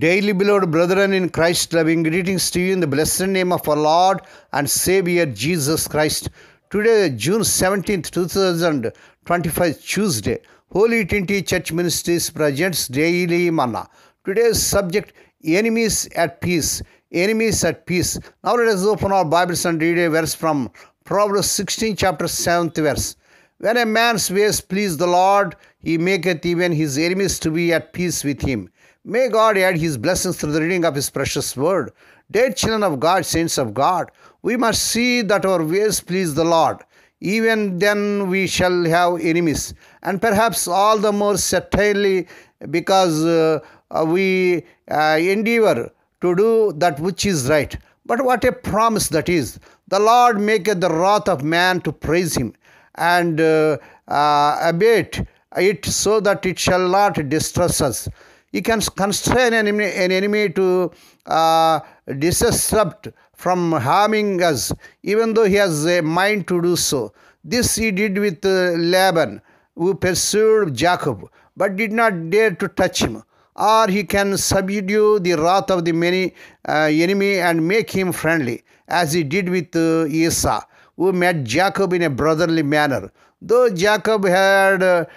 Daily beloved brethren in Christ, loving greetings to you in the blessed name of our Lord and Savior Jesus Christ. Today, June 17th, 2025, Tuesday, Holy Trinity Church Ministries presents Daily Manna. Today's subject, Enemies at Peace. Enemies at Peace. Now let us open our Bibles and read a verse from Proverbs 16, chapter 7th verse. When a man's ways please the Lord, he maketh even his enemies to be at peace with him. May God add his blessings through the reading of his precious word. Dear children of God, saints of God, we must see that our ways please the Lord. Even then we shall have enemies, and perhaps all the more certainly because we endeavor to do that which is right. But what a promise that is! The Lord maketh the wrath of man to praise him, and abate it so that it shall not distress us. He can constrain an enemy to disrupt from harming us, even though he has a mind to do so. This he did with Laban, who pursued Jacob, but did not dare to touch him. Or he can subdue the wrath of the many enemy and make him friendly, as he did with Esau, who met Jacob in a brotherly manner. Though Jacob had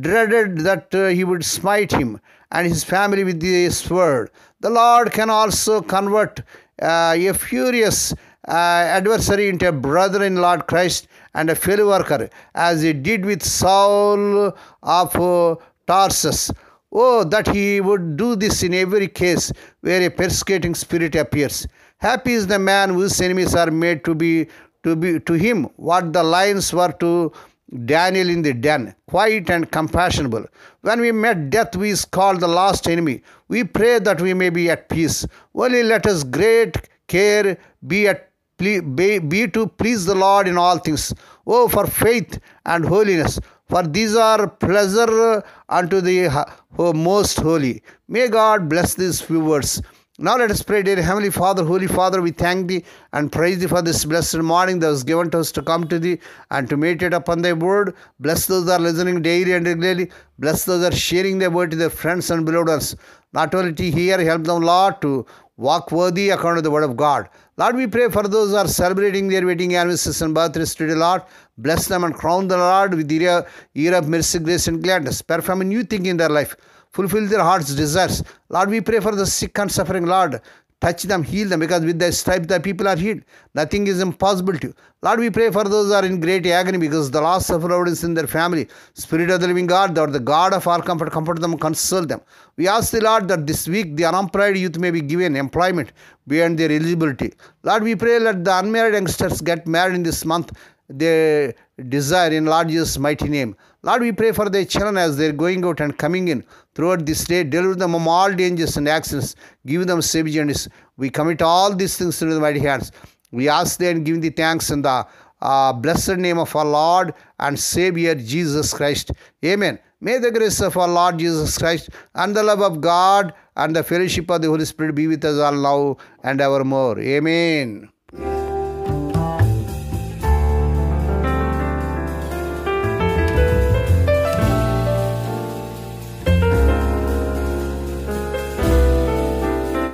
dreaded that he would smite him and his family with the sword, the Lord can also convert a furious adversary into a brother in Lord Christ and a fellow worker, as he did with Saul of Tarsus. Oh, that he would do this in every case where a persecuting spirit appears. Happy is the man whose enemies are made to be to him what the lions were to Daniel in the den, quiet and compassionable. When we met death, we is called the last enemy. We pray that we may be at peace. Only let us great care be to please the Lord in all things. Oh, for faith and holiness, for these are pleasure unto the most holy. May God bless these few words. Now let us pray. Dear Heavenly Father, Holy Father, we thank Thee and praise Thee for this blessed morning that was given to us to come to Thee and to meditate upon Thy word. Bless those that are listening daily and regularly. Bless those that are sharing Thy word to their friends and beloved ones. Not only to hear, help them, Lord, to walk worthy according to the word of God. Lord, we pray for those who are celebrating their wedding anniversaries and birthdays today, Lord. Bless them and crown the Lord with the year of mercy, grace, and gladness. Perform a new thing in their life. Fulfill their heart's desires. Lord, we pray for the sick and suffering, Lord. Touch them, heal them, because with Thy stripes the people are healed. Nothing is impossible to you. Lord, we pray for those who are in great agony because the loss of loved ones in their family. Spirit of the living God, Thou art the God of all comfort, comfort them, console them. We ask the Lord that this week the unemployed youth may be given employment beyond their eligibility. Lord, we pray let the unmarried youngsters get married in this month. They desire in Lord Jesus' mighty name. Lord, we pray for their children as they are going out and coming in throughout this day. Deliver them from all dangers and accidents. Give them safe journeys. We commit all these things into the mighty hands. We ask Thee and give Thee thanks in the blessed name of our Lord and Savior Jesus Christ. Amen. May the grace of our Lord Jesus Christ and the love of God and the fellowship of the Holy Spirit be with us all now and evermore. Amen.